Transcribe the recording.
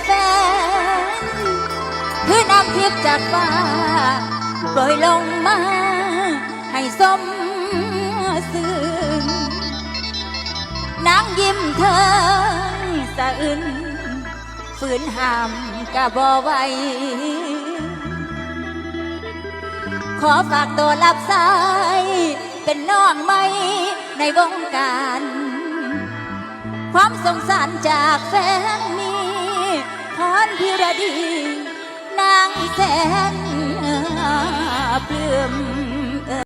แฟนคือน้ำทิพย์จากฟ้าโปรยลงมาให้สมซื่นนางยิ้มเธอสะอื้นฝืนห้ามกะบ่ไหวขอฝากตัวรับสายเป็นน้องใหม่ในวงการความสงสารจากแฟนมีพรพิรดีนางแสนปลื้ม